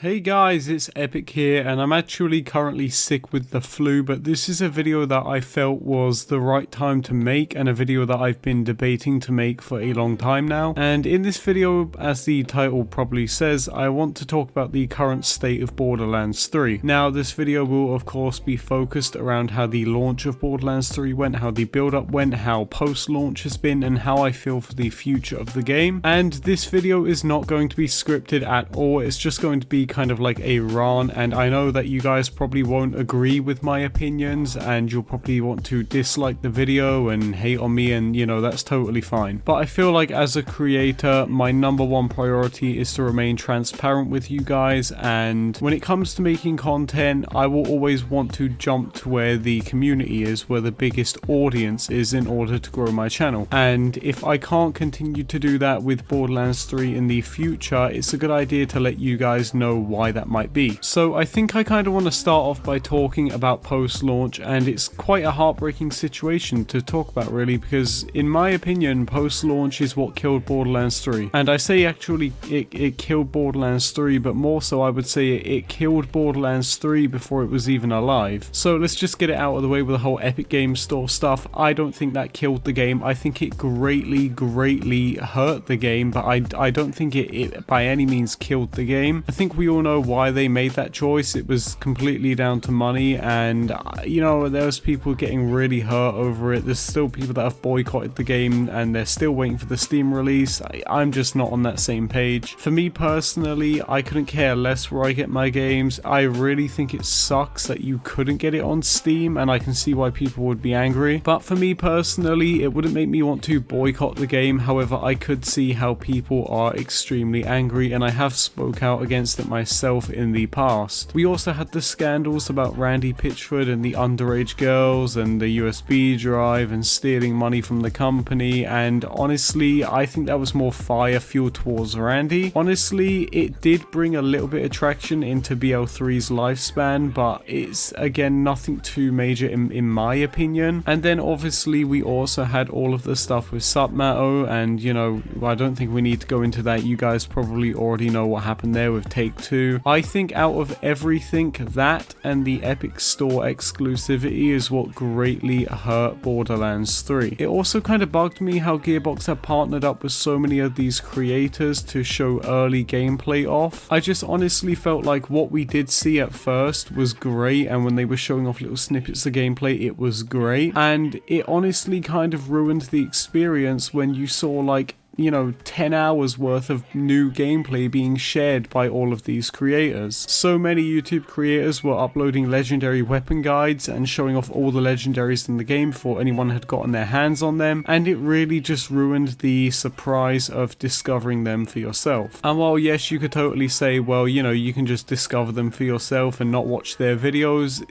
Hey guys, it's Epic here, and I'm actually currently sick with the flu, but this is a video that I felt was the right time to make, and a video that I've been debating to make for a long time now. And in this video, as the title probably says, I want to talk about the current state of Borderlands 3. Now, this video will of course be focused around how the launch of Borderlands 3 went, how the build-up went, how post-launch has been, and how I feel for the future of the game. And this video is not going to be scripted at all, it's just going to be kind of like a rant, and I know that you guys probably won't agree with my opinions and you'll probably want to dislike the video and hate on me, and you know, that's totally fine. But I feel like as a creator, my number one priority is to remain transparent with you guys, and when it comes to making content, I will always want to jump to where the community is, where the biggest audience is, in order to grow my channel. And if I can't continue to do that with Borderlands 3 in the future, it's a good idea to let you guys know why that might be. So I think I kind of want to start off by talking about post-launch, and it's quite a heartbreaking situation to talk about really, because in my opinion, post-launch is what killed Borderlands 3. And I say actually it killed Borderlands 3, but more so I would say it killed Borderlands 3 before it was even alive. So let's just get it out of the way with the whole Epic Games Store stuff. I don't think that killed the game. I think it greatly hurt the game, but I don't think it by any means killed the game. I think we all know why they made that choice. It was completely down to money, and you know, there's people getting really hurt over it. There's still people that have boycotted the game and they're still waiting for the Steam release. I'm just not on that same page. For me personally, I couldn't care less where I get my games. I really think it sucks that you couldn't get it on Steam, and I can see why people would be angry. But for me personally, it wouldn't make me want to boycott the game. However, I could see how people are extremely angry, and I have spoke out against it myself in the past. We also had the scandals about Randy Pitchford and the underage girls and the USB drive and stealing money from the company, and honestly I think that was more fire fuel towards Randy. Honestly, it did bring a little bit of traction into BL3's lifespan, but it's again nothing too major in my opinion. And then obviously we also had all of the stuff with Submato, and you know, I don't think we need to go into that. You guys probably already know what happened there with Take-Two. I think out of everything, that and the Epic Store exclusivity is what greatly hurt Borderlands 3. It also kind of bugged me how Gearbox have partnered up with so many of these creators to show early gameplay off. I just honestly felt like what we did see at first was great, and when they were showing off little snippets of gameplay, it was great, and it honestly kind of ruined the experience when you saw like, you know, 10 hours worth of new gameplay being shared by all of these creators. So many YouTube creators were uploading legendary weapon guides and showing off all the legendaries in the game before anyone had gotten their hands on them, and it really just ruined the surprise of discovering them for yourself. And while yes, you could totally say, well, you know, you can just discover them for yourself and not watch their videos,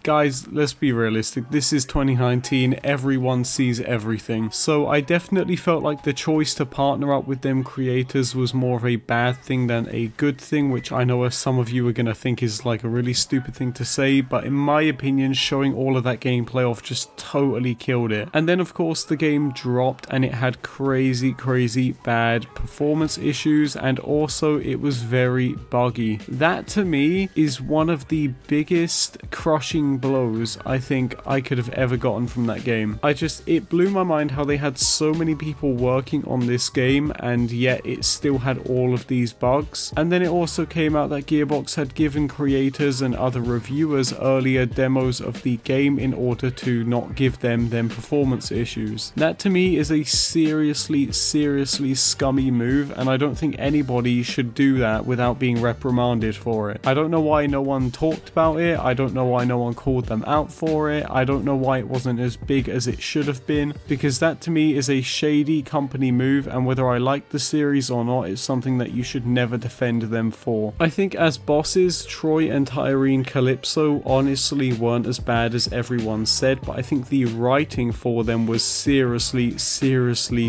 guys, let's be realistic. This is 2019, everyone sees everything. So I definitely felt like the choice to partner up with them creators was more of a bad thing than a good thing, which I know some of you are going to think is like a really stupid thing to say, but in my opinion, showing all of that gameplay off just totally killed it. And then of course the game dropped and it had crazy bad performance issues, and also it was very buggy. That to me is one of the biggest crushing blows I think I could have ever gotten from that game. It blew my mind how they had so many people working on this game and yet it still had all of these bugs. And then it also came out that Gearbox had given creators and other reviewers earlier demos of the game in order to not give them performance issues. That to me is a seriously scummy move, and I don't think anybody should do that without being reprimanded for it. I don't know why no one talked about it, I don't know why no one called them out for it, I don't know why it wasn't as big as it should have been, because that to me is a shady company move, and whether I like the series or not, it's something that you should never defend them for. I think as bosses, Troy and Tyrene Calypso honestly weren't as bad as everyone said, but I think the writing for them was seriously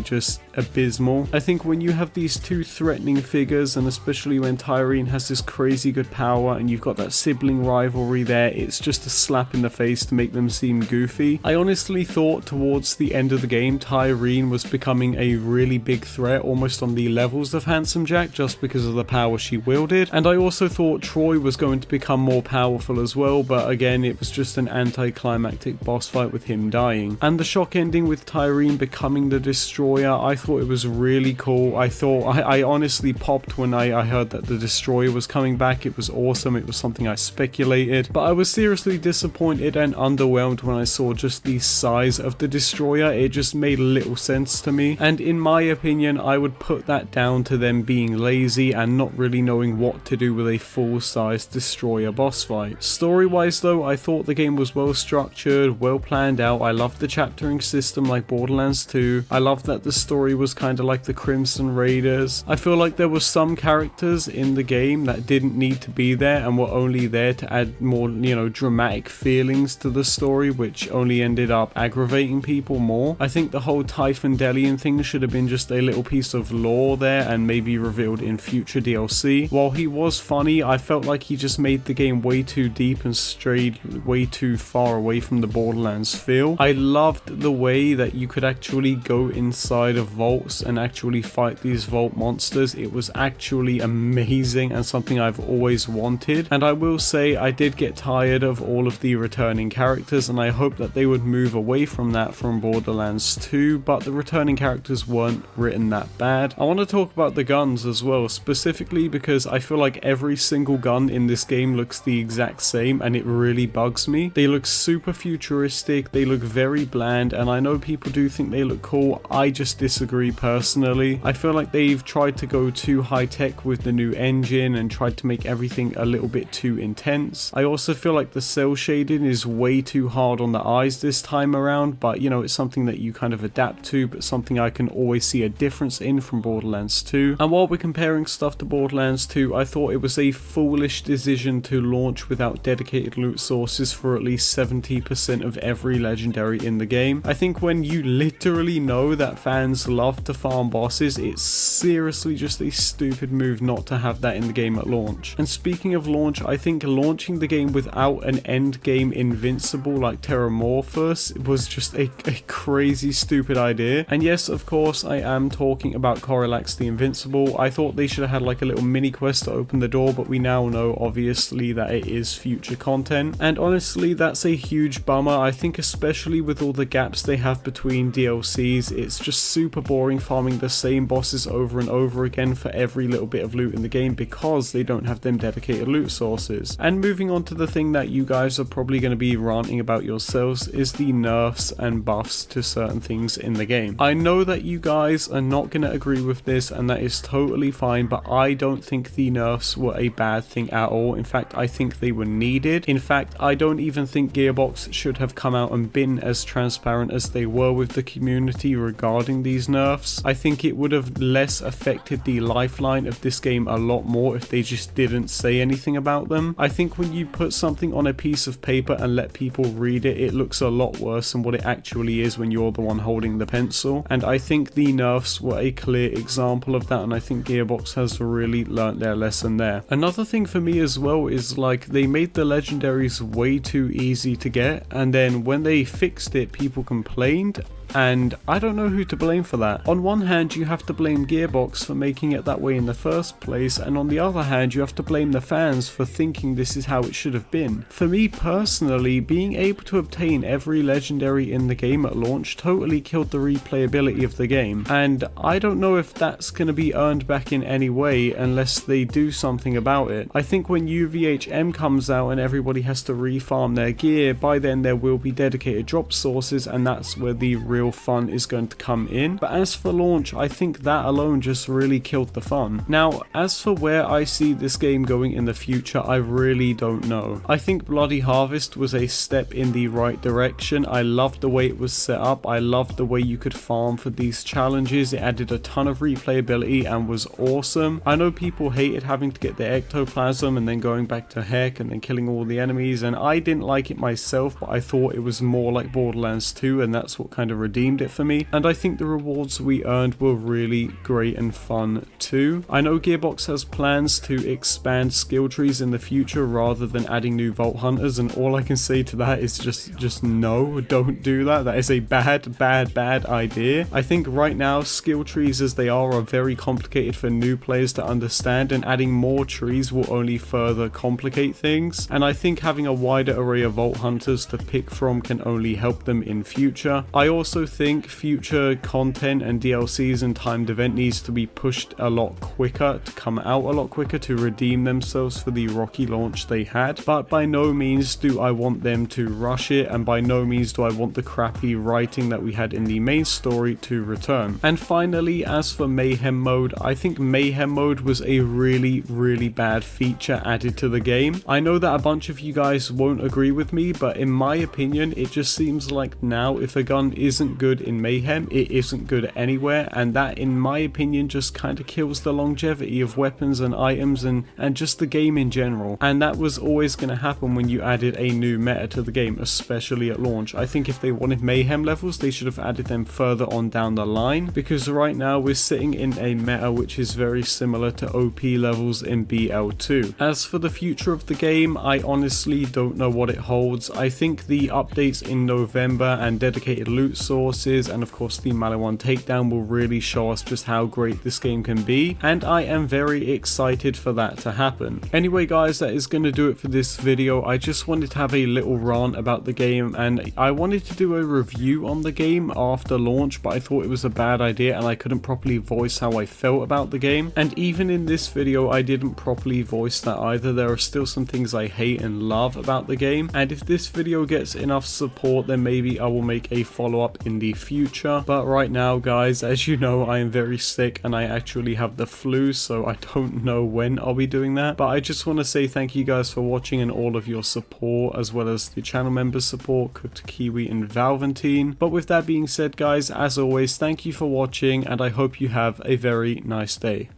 just abysmal. I think when you have these two threatening figures, and especially when Tyrene has this crazy good power and you've got that sibling rivalry there, it's just a slap in the face to make them seem goofy. I honestly thought towards the end of the game Tyrene was becoming a really big big threat, almost on the levels of Handsome Jack, just because of the power she wielded. And I also thought Troy was going to become more powerful as well, but again, it was just an anticlimactic boss fight with him dying. And the shock ending with Tyreen becoming the Destroyer, I thought it was really cool. I honestly popped when I heard that the Destroyer was coming back. It was awesome. It was something I speculated, but I was seriously disappointed and underwhelmed when I saw just the size of the Destroyer. It just made little sense to me, and in my opinion, I would put that down to them being lazy and not really knowing what to do with a full-size Destroyer boss fight. Story-wise though, I thought the game was well structured, well planned out. I loved the chaptering system like Borderlands 2. I loved that the story was kind of like the Crimson Raiders. I feel like there were some characters in the game that didn't need to be there and were only there to add more, dramatic feelings to the story, which only ended up aggravating people more. I think the whole Typhon-Delian thing should have been just a little piece of lore there and maybe revealed in future DLC. While he was funny, I felt like he just made the game way too deep and strayed way too far away from the Borderlands feel. I loved the way that you could actually go inside of vaults and actually fight these vault monsters. It was actually amazing and something I've always wanted. And I will say I did get tired of all of the returning characters, and I hope that they would move away from that from Borderlands 2, but the returning characters weren't written that bad. I want to talk about the guns as well, specifically because I feel like every single gun in this game looks the exact same, and it really bugs me. They look super futuristic, they look very bland, and I know people do think they look cool. I just disagree personally. I feel like they've tried to go too high tech with the new engine and tried to make everything a little bit too intense. I also feel like the cell shading is way too hard on the eyes this time around, but it's something that you kind of adapt to, but something I can always see a difference in from Borderlands 2. And while we're comparing stuff to Borderlands 2, I thought it was a foolish decision to launch without dedicated loot sources for at least 70% of every legendary in the game. I think when you literally know that fans love to farm bosses, it's seriously just a stupid move not to have that in the game at launch. And speaking of launch, I think launching the game without an end game invincible like Terramorphous was just a crazy stupid idea. And yes, of course, I am talking about Correlax the Invincible. I thought they should have had like a little mini quest to open the door, but we now know obviously that it is future content. And honestly, that's a huge bummer. I think especially with all the gaps they have between DLCs, it's just super boring farming the same bosses over and over again for every little bit of loot in the game because they don't have them dedicated loot sources. And moving on to the thing that you guys are probably going to be ranting about yourselves is the nerfs and buffs to certain things in the game. I know that you guys are not going to agree with this, and that is totally fine, but I don't think the nerfs were a bad thing at all. In fact, I think they were needed. In fact, I don't even think Gearbox should have come out and been as transparent as they were with the community regarding these nerfs. I think it would have less affected the lifeline of this game a lot more if they just didn't say anything about them. I think when you put something on a piece of paper and let people read it, it looks a lot worse than what it actually is when you're the one holding the pencil. And I think the nerfs were a clear example of that, and I think Gearbox has really learnt their lesson there. Another thing for me as well is like they made the legendaries way too easy to get, and then when they fixed it, people complained. And I don't know who to blame for that. On one hand, you have to blame Gearbox for making it that way in the first place, and on the other hand, you have to blame the fans for thinking this is how it should have been. For me personally, being able to obtain every legendary in the game at launch totally killed the replayability of the game, and I don't know if that's going to be earned back in any way unless they do something about it. I think when UVHM comes out and everybody has to refarm their gear, by then there will be dedicated drop sources, and that's where the real fun is going to come in. But as for launch, I think that alone just really killed the fun. Now, as for where I see this game going in the future, I really don't know. I think Bloody Harvest was a step in the right direction. I loved the way it was set up. I loved the way you could farm for these challenges. It added a ton of replayability and was awesome. I know people hated having to get the ectoplasm and then going back to heck and then killing all the enemies, and I didn't like it myself, but I thought it was more like Borderlands 2, and that's what kind of redeemed it for me, and I think the rewards we earned were really great and fun too. I know Gearbox has plans to expand skill trees in the future rather than adding new Vault Hunters, and all I can say to that is just no, don't do that. That is a bad idea. I think right now skill trees as they are very complicated for new players to understand, and adding more trees will only further complicate things, and I think having a wider array of Vault Hunters to pick from can only help them in future. I also think future content and DLCs and timed event needs to be pushed a lot quicker, to come out a lot quicker, to redeem themselves for the rocky launch they had, but by no means do I want them to rush it, and by no means do I want the crappy writing that we had in the main story to return. And finally, as for Mayhem mode, I think Mayhem mode was a really bad feature added to the game. I know that a bunch of you guys won't agree with me, but in my opinion it just seems like now if a gun isn't good in Mayhem, it isn't good anywhere, and that in my opinion just kind of kills the longevity of weapons and items and just the game in general. And that was always going to happen when you added a new meta to the game, especially at launch. I think if they wanted Mayhem levels, they should have added them further on down the line, because right now we're sitting in a meta which is very similar to OP levels in BL2. As for the future of the game, I honestly don't know what it holds. I think the updates in November and dedicated loot sources and of course the Maliwan takedown will really show us just how great this game can be, and I am very excited for that to happen. Anyway guys, that is going to do it for this video. I just wanted to have a little rant about the game, and I wanted to do a review on the game after launch, but I thought it was a bad idea and I couldn't properly voice how I felt about the game, and even in this video I didn't properly voice that either. There are still some things I hate and love about the game, and if this video gets enough support then maybe I will make a follow-up in the future. But right now guys, as you know, I am very sick and I actually have the flu, so I don't know when I'll be doing that. But I just want to say thank you guys for watching and all of your support, as well as the channel members support, CookedKiwi and Valventin. But with that being said guys, as always, thank you for watching and I hope you have a very nice day.